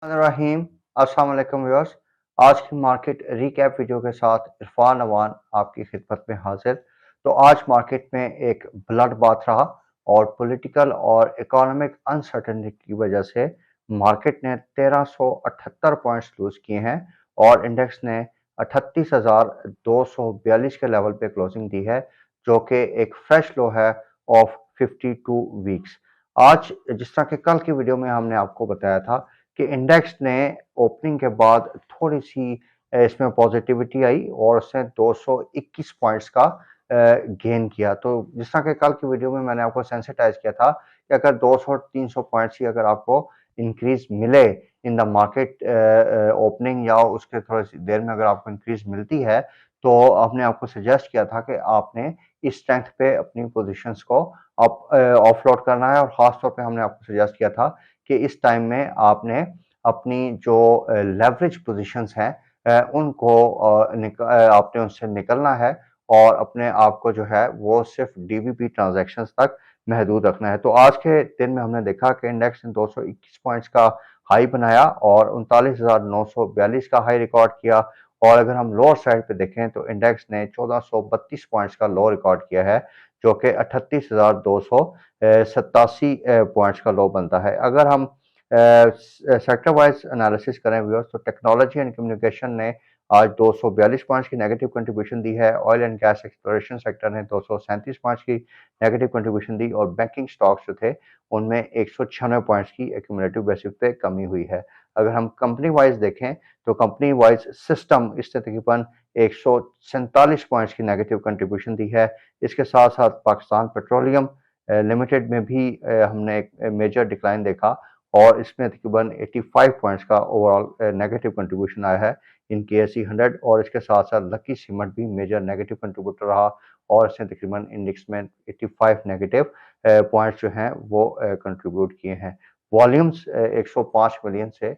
रहीम अस्सलाम वालेकुम व्यूअर्स। आज की मार्केट रीकैप वीडियो के साथ इरफान अवान आपकी खिदमत में हाजिर। तो आज मार्केट में एक ब्लड बाथ रहा और पॉलिटिकल और इकोनॉमिक अनसर्टेनिटी की वजह से मार्केट ने 1378 पॉइंट्स लूज किए हैं और इंडेक्स ने 38,242 के लेवल पे क्लोजिंग दी है, जो कि एक फ्रेश लो है ऑफ 52 वीक्स। आज जिस तरह के कल की वीडियो में हमने आपको बताया था कि इंडेक्स ने ओपनिंग के बाद थोड़ी सी इसमें पॉजिटिविटी आई और उसने 221 पॉइंट्स का गेन किया। तो जिस तरह के कल की वीडियो में मैंने आपको सेंसिटाइज किया था कि अगर 200-300 पॉइंट्स ही अगर आपको इंक्रीज मिले इन द मार्केट ओपनिंग या उसके थोड़ी सी देर में अगर आपको इंक्रीज मिलती है, तो आपने आपको सजेस्ट किया था कि आपने इस स्ट्रेंथ पे अपनी पोजीशंस को ऑफलोड करना है और ख़ास तौर पे हमने आपको सजेस्ट किया था कि इस टाइम में आपने अपनी जो लेवरेज पोजीशंस हैं उनको आपने उनसे निकलना है और अपने आप को जो है वो सिर्फ डीवीपी ट्रांजैक्शंस तक महदूद रखना है। तो आज के दिन में हमने देखा कि इंडेक्स ने 221 पॉइंट्स का हाई बनाया और 39,942 का हाई रिकॉर्ड किया। और अगर हम लोअर साइड पे देखें तो इंडेक्स ने 1432 पॉइंट्स का लो रिकॉर्ड किया है, जो कि 38,287 पॉइंट्स का लो बनता है। अगर हम सेक्टर वाइज एनालिसिस करें व्यूअर्स, तो टेक्नोलॉजी एंड कम्युनिकेशन ने आज 242 पॉइंट्स की नेगेटिव कंट्रीब्यूशन दी है। Oil and gas exploration sector ने 237 पॉइंट्स की नेगेटिव कंट्रीब्यूशन दी और बैंकिंग स्टॉक्स जो थे उनमें 196 पॉइंट्स की एक्यूमुलेटिव बेसिस पे कमी हुई है। अगर हम कंपनी वाइज देखें तो कंपनी वाइज सिस्टम इसने तकरीबन 147 पॉइंट्स की नेगेटिव कंट्रीब्यूशन दी है। इसके साथ साथ पाकिस्तान पेट्रोलियम लिमिटेड में भी हमने एक मेजर डिक्लाइन देखा और इसमें तकरीबन 85 पॉइंट्स का ओवरऑल नेगेटिव कंट्रीब्यूशन आया है इन KSE 100। और इसके साथ साथ लकी सीमेंट भी मेजर नेगेटिव कंट्रीब्यूटर रहा और इसने तकरीबन इंडेक्स में 85 नेगेटिव पॉइंट्स जो हैं वो कंट्रीब्यूट किए हैं। वॉल्यूम्स 105 मिलियन से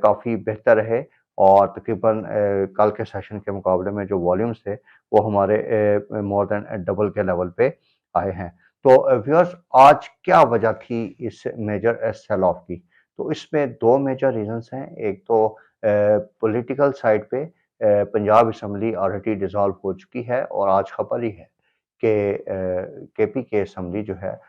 काफ़ी बेहतर रहे और तकरीबन कल के सेशन के मुकाबले में जो वॉल्यूम्स थे वो हमारे मोर देन डबल के लेवल पे आए हैं। तो व्यूअर्स, आज क्या वजह थी इस मेजर सेल ऑफ की? तो इसमें दो मेजर रीजंस हैं। एक तो पॉलिटिकल साइड पे पंजाब असम्बली ऑलरेडी डिसॉल्व हो चुकी है और आज खबर ही है कि केपी के असम्बली जो है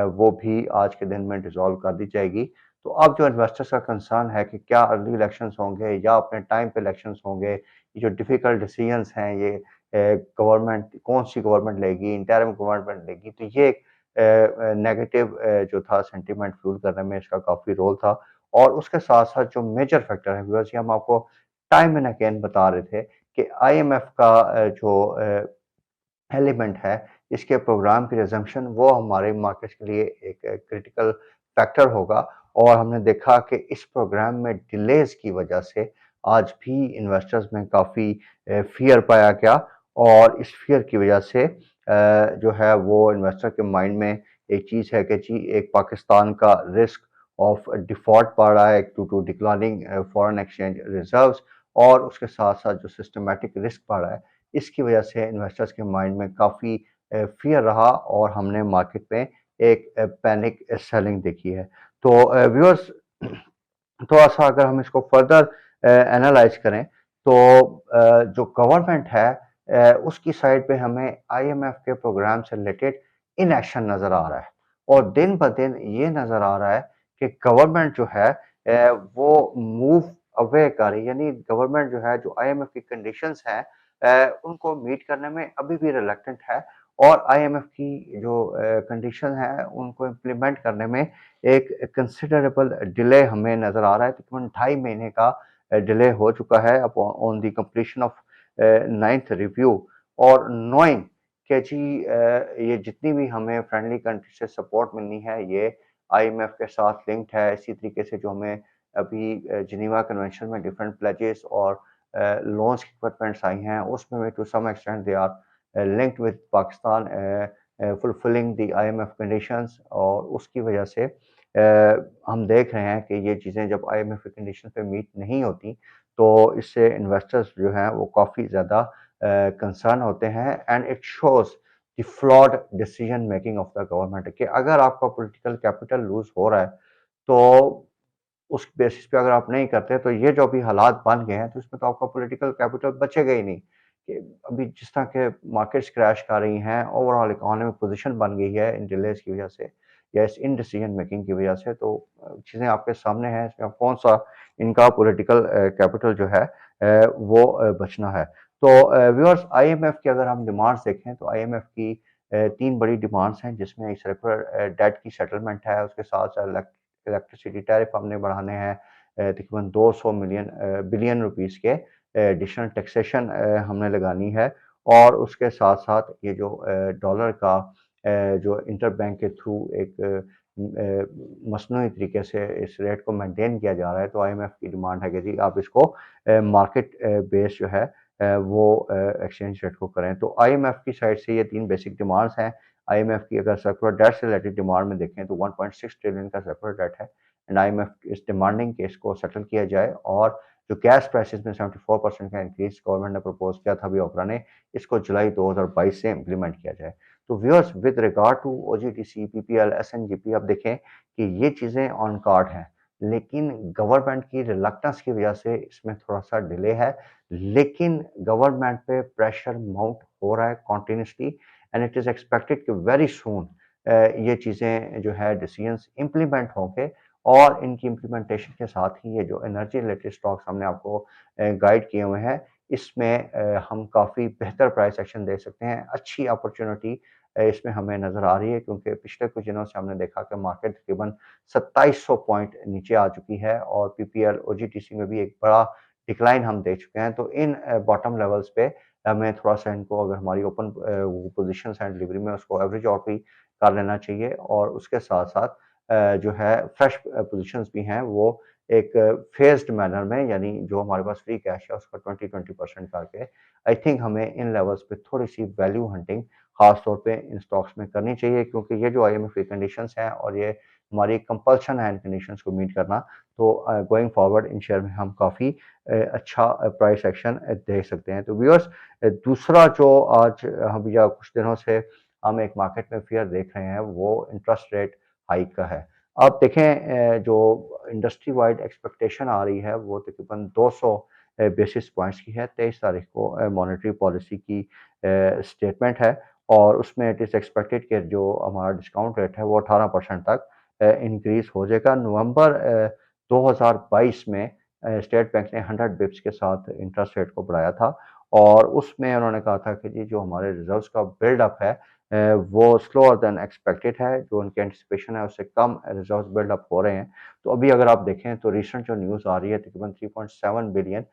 वो भी आज के दिन में डिसॉल्व कर दी जाएगी। तो अब जो इन्वेस्टर्स का कंसर्न है कि क्या अर्ली इलेक्शंस होंगे या अपने टाइम पे इलेक्शंस होंगे, ये जो डिफिकल्ट डिसीजंस हैं ये गवर्नमेंट कौन सी गवर्नमेंट लेगी, इंटरिम गवर्नमेंट लेगी, तो ये एक नेगेटिव जो था सेंटीमेंट फ्यूल करने में इसका काफ़ी रोल था। और उसके साथ साथ जो मेजर फैक्टर है व्यूअर्स, ये हम आपको टाइम एंड अगेन बता रहे थे कि IMF का जो एलिमेंट है इसके प्रोग्राम की रिजम्पशन वो हमारे मार्केट के लिए एक क्रिटिकल फैक्टर होगा। और हमने देखा कि इस प्रोग्राम में डिलेज की वजह से आज भी इन्वेस्टर्स में काफ़ी फियर पाया गया और इस फियर की वजह से जो है वो इन्वेस्टर के माइंड में एक चीज़ है कि जी एक पाकिस्तान का रिस्क ऑफ डिफॉल्ट बढ़ रहा है to to declining foreign exchange reserves और उसके साथ साथ जो सिस्टमेटिक रिस्क बढ़ रहा है, इसकी वजह से इन्वेस्टर्स के माइंड में काफ़ी फियर रहा और हमने मार्केट में एक पैनिक सेलिंग देखी है। तो व्यूअर्स, थोड़ा सा अगर हम इसको फर्दर एनालाइज करें तो जो गवर्नमेंट है उसकी साइड पे हमें IMF के प्रोग्राम से रिलेटेड इनएक्शन नज़र आ रहा है और दिन ब दिन ये नज़र आ रहा है कि गवर्नमेंट जो है वो मूव अवे कर रही है। यानी गवर्नमेंट जो है जो IMF की कंडीशंस हैं उनको मीट करने में अभी भी रिलक्टेंट है और IMF की जो कंडीशन है उनको इम्प्लीमेंट करने में एक कंसिडरेबल डिले हमें नज़र आ रहा है। तकरीबन 2.5 महीने का डिले हो चुका है on the completion of 9th review. और नोइंग कि जी ये जितनी भी हमें फ्रेंडली कंट्री से सपोर्ट मिलनी है ये IMF के साथ लिंक्ड है। इसी तरीके से जो हमें अभी जिनीवा कन्वेंशन में डिफरेंट प्लेजेस और लोन्स की कमिटमेंट्स आई हैं उसमें भी to some extent they are linked with Pakistan fulfilling the IMF conditions. और उसकी वजह से हम देख रहे हैं कि ये चीज़ें जब IMF की कंडीशन पे मीट नहीं होती तो इससे इन्वेस्टर्स जो हैं वो काफ़ी ज़्यादा कंसर्न होते हैं and it shows the flawed decision making of the government कि अगर आपका पॉलिटिकल कैपिटल लूज हो रहा है तो उस बेसिस पे अगर आप नहीं करते तो ये जो अभी हालात बन गए हैं तो इसमें तो आपका पॉलिटिकल कैपिटल बचेगा ही नहीं कि अभी जिस तरह के मार्केट्स क्रैश कर रही हैं, ओवरऑल इकोनॉमिक पोजीशन बन गई है इन डिलेज की वजह से या इस इन डिसीजन मेकिंग की वजह से, तो चीज़ें आपके सामने हैं, इसमें अब कौन सा इनका पॉलिटिकल कैपिटल जो है वो बचना है। तो व्यूअर्स, आईएमएफ की अगर हम डिमांड्स देखें तो आईएमएफ की 3 बड़ी डिमांड्स हैं, जिसमें सर्कुलर डेट की सेटलमेंट है, उसके साथ-साथ इलेक्ट्रिसिटी टैरिफ हमने बढ़ाने हैं, तकरीबन 200 बिलियन रुपीस के एडिशनल टैक्सेशन हमने लगानी है, और उसके साथ-साथ ये जो डॉलर का जो इंटरबैंक के थ्रू एक मसनूई तरीके से इस रेट को मेंटेन किया जा रहा है, तो आईएमएफ की डिमांड है कि जी आप इसको मार्केट बेस जो है वो एक्सचेंज रेट को करें। तो आईएमएफ की साइड से ये 3 बेसिक डिमांड्स हैं। आईएमएफ की अगर सर्कुलर डेट से रिलेटेड डिमांड में देखें तो 1.6 ट्रिलियन का सर्कुलर डेट है, एंड आईएमएफ इस डिमांडिंग कि इसको सेटल किया जाए, और जो गैस प्राइसेस में 74% का इंक्रीज गवर्नमेंट ने प्रपोज किया था अभी ओपरा ने, इसको जुलाई 2022 से इम्प्लीमेंट किया जाए। तो viewers, with regard to OGTC, PPL, SNGP, अब देखें कि ये चीज़ें ऑन कार्ड हैं, लेकिन गवर्नमेंट की रिलक्टेंस की वजह से इसमें थोड़ा-सा डिले है, लेकिन गवर्नमेंट पे प्रेशर माउंट हो रहा है continuously, and it is expected कि वेरी सून ये चीज़ें जो है डिसीजंस इम्प्लीमेंट होंगे, और इनकी इम्प्लीमेंटेशन के साथ ही ये जो एनर्जी रिलेटेड स्टॉक्स हमने आपको गाइड किए हुए हैं, इसमें हम काफ़ी बेहतर प्राइस एक्शन दे सकते हैं। अच्छी अपॉर्चुनिटी इसमें हमें नज़र आ रही है, क्योंकि पिछले कुछ दिनों से हमने देखा कि मार्केट तकरीबन 2700 पॉइंट नीचे आ चुकी है, और पीपीएल, ओजीटीसी में भी एक बड़ा डिक्लाइन हम देख चुके हैं। तो इन बॉटम लेवल्स पे हमें थोड़ा-सा इनको, अगर हमारी ओपन पोज़ीशंस हैं डिलीवरी में, उसको एवरेज आउट भी कर लेना चाहिए, और उसके साथ-साथ जो है फ्रेश पोज़ीशंस भी हैं वो एक फ़ेज़्ड मैनर में, यानी जो हमारे पास फ्री कैश है उसका 20-20% करके, आई थिंक हमें इन लेवल्स पे थोड़ी-सी वैल्यू हंटिंग ख़ास तौर पे इन स्टॉक्स में करनी चाहिए, क्योंकि ये जो आईएमएफ की कंडीशंस हैं और ये हमारी कंपल्शन है इन कंडीशंस को मीट करना, तो गोइंग फॉरवर्ड इन शेयर में हम काफ़ी अच्छा प्राइस एक्शन देख सकते हैं। तो व्यूअर्स, दूसरा जो आज हम या कुछ दिनों से हम एक मार्केट में फ़ियर देख रहे हैं, वो इंटरेस्ट रेट हाइक का है। आप देखें, जो इंडस्ट्री वाइड एक्सपेक्टेशन आ रही है वो तकरीबन 200 बेसिस पॉइंट्स की है। 23 तारीख को मॉनेटरी पॉलिसी की स्टेटमेंट है, और उसमें इट इज़ एक्सपेक्टेड कि जो हमारा डिस्काउंट रेट है वो 18% तक इंक्रीज़ हो जाएगा। नवंबर 2022 में स्टेट बैंक ने 100 बिप्स के साथ इंटरेस्ट रेट को बढ़ाया था, और उसमें उन्होंने कहा था कि जी जो हमारे रिज़र्व्स का बिल्डअप है वो स्लोअर देन एक्सपेक्टेड है, जो उनकी एंटिसिपेशन है उससे कम रिज़र्व्स बिल्डअप हो रहे हैं। तो अभी अगर आप देखें तो रिसेंट जो न्यूज़ आ रही है, तकरीबन 3.7 बिलियन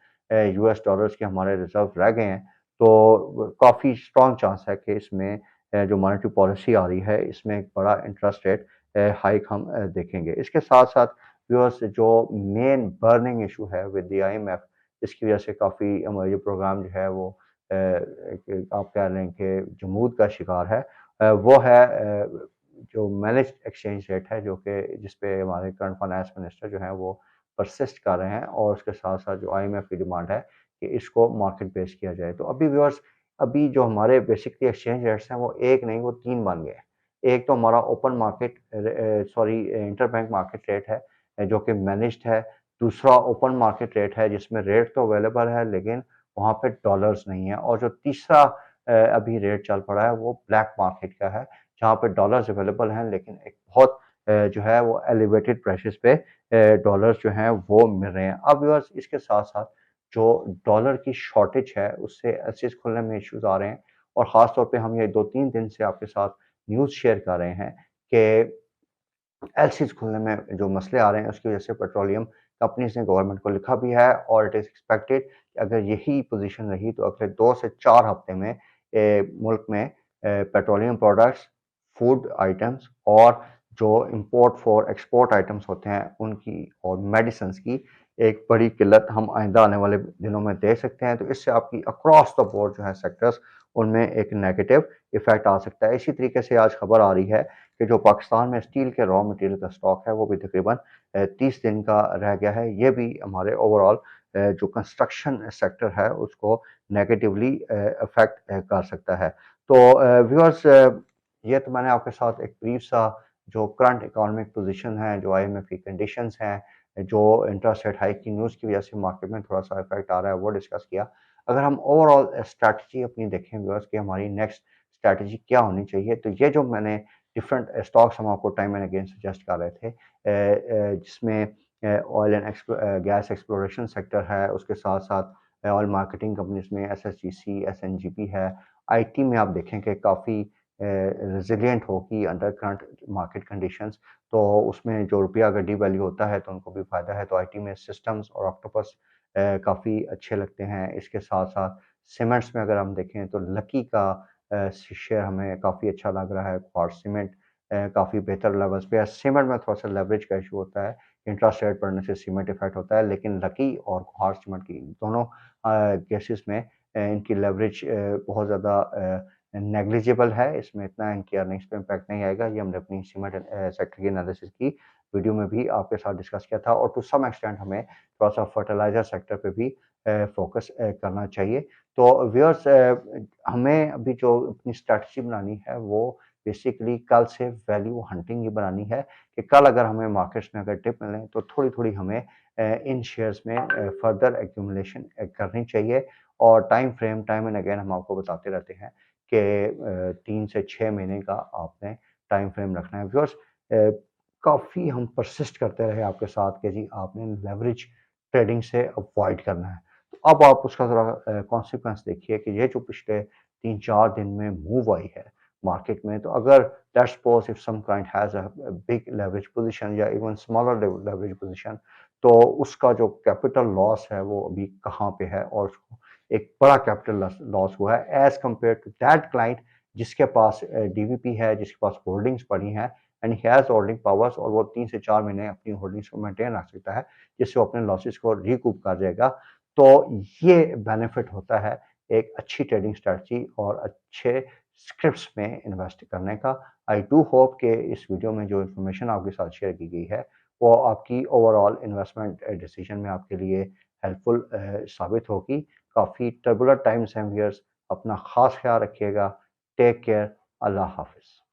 यूएस डॉलर्स के हमारे रिज़र्व रह गए हैं। तो काफ़ी स्ट्रॉन्ग चांस है कि इसमें जो मॉनेटरी पॉलिसी आ रही है, इसमें एक बड़ा इंटरेस्ट रेट हाइक हम देखेंगे। इसके साथ-साथ व्यूअर्स, जो मेन बर्निंग इश्यू है विद द आईएमएफ, इसकी वजह से काफ़ी हमारा ये प्रोग्राम जो है वो एक आप कह लें कि जमूद का शिकार है। वो है जो मैनेज्ड एक्सचेंज रेट है, जो कि जिस पे हमारे करंट फाइनेंस मिनिस्टर जो हैं वो परसिस्ट कर रहे हैं, और उसके साथ-साथ जो आईएमएफ की डिमांड है कि इसको मार्केट बेस किया जाए। तो अभी व्यूअर्स, अभी जो हमारे बेसिकली एक्सचेंज रेट्स हैं वो 1 नहीं, वो 3 बन गए हैं। एक तो हमारा open market sorry interbank market rate है, जो कि मैनेज्ड है। दूसरा ओपन मार्केट रेट है, जिसमें रेट तो अवेलेबल है, लेकिन वहाँ पे डॉलर्स नहीं है, और जो तीसरा अभी रेट चल पड़ा है वो ब्लैक मार्केट का है, जहाँ पे डॉलर्स अवेलेबल हैं, लेकिन एक बहुत जो है वो एलिवेटेड प्राइसेस पे डॉलर्स जो हैं वो मिल रहे हैं। अब व्यूअर्स, इसके साथ-साथ जो डॉलर की शॉर्टेज है उससे एलसीज़ खुलने में इश्यूज़ आ रहे हैं, और ख़ास तौर पे हम ये 2-3 दिन से आपके साथ न्यूज़ शेयर कर रहे हैं कि एलसीज़ खुलने में जो मसले आ रहे हैं, उसकी वजह से पेट्रोलियम कंपनीज़ ने गवर्नमेंट को लिखा भी है, और इट इज़ एक्सपेक्टेड कि अगर यही पोज़ीशन रही तो अगले 2 से 4 हफ्ते में मुल्क में पेट्रोलियम प्रोडक्ट्स, फूड आइटम्स, और जो इम्पोर्ट फॉर एक्सपोर्ट आइटम्स होते हैं उनकी, और मेडिसिन्स की एक बड़ी किल्लत हम आइंदा आने वाले दिनों में देख सकते हैं। तो इससे आपकी अक्रॉस द बोर्ड जो है सेक्टर्स, उनमें एक नेगेटिव इफ़ेक्ट आ सकता है। इसी तरीके से आज खबर आ रही है कि जो पाकिस्तान में स्टील के रॉ मटेरियल का स्टॉक है वो भी तकरीबन 30 दिन का रह गया है। ये भी हमारे ओवरऑल जो कंस्ट्रक्शन सेक्टर है उसको नेगेटिवली अफेक्ट कर सकता है। तो व्यूअर्स, ये तो मैंने आपके साथ एक ब्रीफ सा जो करंट इकोनॉमिक पोजीशन है, जो आईएमएफ की कंडीशंस हैं, जो इंटरेस्ट रेट हाइक की न्यूज़ की वजह से मार्केट में थोड़ा-सा इफ़ेक्ट आ रहा है वो डिस्कस किया। अगर हम ओवरऑल स्ट्रैटेजी अपनी देखें व्यूअर्स कि हमारी नेक्स्ट स्ट्रैटेजी क्या होनी चाहिए, तो ये जो मैंने डिफरेंट स्टॉक्स हम आपको टाइम एंड अगेन सजेस्ट कर रहे थे, जिसमें oil and gas exploration sector है, उसके साथ-साथ ऑयल मार्केटिंग कंपनीज़ में एसएचजीसी, एसएनजीपी है। आईटी में आप देखें कि काफ़ी रेज़िलिएंट होगी अंडर करंट मार्केट कंडीशंस, तो उसमें जो रुपया अगर डीवैल्यू होता है तो उनको भी फ़ायदा है। तो आईटी में सिस्टम्स और ऑक्टोपस काफ़ी अच्छे लगते हैं। इसके साथ-साथ सीमेंट्स में अगर हम देखें तो लकी का शेयर हमें काफ़ी अच्छा लग रहा है और सीमेंट काफ़ी बेहतर लेवल्स पे है। सीमेंट में थोड़ा-सा लेवरेज का इश्यू होता है, इंटरेस्ट रेट बढ़ने से सीमेंट इफ़ेक्ट होता है, लेकिन लकी और कुहाड़ सीमेंट की दोनों केसेस में इनकी लेवरेज बहुत ज़्यादा नेग्लिजिबल है, इसमें इतना इनकी अर्निंग्स पे इम्पैक्ट नहीं आएगा। ये हमने अपनी सीमेंट सेक्टर की एनालिसिस की वीडियो में भी आपके साथ डिस्कस किया था और टू सम एक्सटेंट हमें थोड़ा-सा फर्टिलाइज़र सेक्टर पे भी फोकस करना चाहिए। तो व्यूअर्स, हमें अभी जो अपनी स्ट्रैटेजी बनानी है वो बेसिकली कल से वैल्यू हंटिंग ही बनानी है कि कल अगर हमें मार्केट्स में अगर डिप मिले तो थोड़ी-थोड़ी हमें इन शेयर्स में फर्दर एक्यूमुलेशन करनी चाहिए और टाइम एंड अगेन हम आपको बताते रहते हैं कि 3 से 6 महीने का आपने टाइम फ्रेम रखना है। व्यूअर्स, काफ़ी हम परसिस्ट करते रहे आपके साथ कि जी आपने लेवरेज ट्रेडिंग से अवॉइड करना है। तो अब आप उसका ज़रा कॉन्सिक्वेंस देखिए कि ये जो पिछले 3-4 दिन में मूव आई है मार्केट में, तो अगर let's suppose if some client has a big leverage position या इवन स्मॉलर लेवरेज पोज़ीशन, तो उसका जो कैपिटल लॉस है वो अभी कहाँ पे है और उसको एक बड़ा कैपिटल लॉस हुआ है as compare to that client जिसके पास डीवीपी है, जिसके पास होल्डिंग्स पड़ी हैं and he has holding powers और वो 3 से 4 महीने अपनी होल्डिंग्स को मेंटेन रख सकता है, जिससे वो अपने लॉसेस को रिकूप कर जाएगा। तो ये बेनिफिट होता है एक अच्छी ट्रेडिंग स्ट्रैटेजी और अच्छे स्क्रिप्ट्स में इन्वेस्ट करने का। आई डू होप कि इस वीडियो में जो इन्फॉर्मेशन आपके साथ शेयर की गई है, वो आपकी ओवरऑल इन्वेस्टमेंट डिसीजन में आपके लिए हेल्पफुल साबित होगी। काफ़ी टर्बुलेंट टाइम्स हैं व्यूअर्स, अपना ख़ास ख्याल रखिएगा। Take care. अल्लाह हाफ़िज़।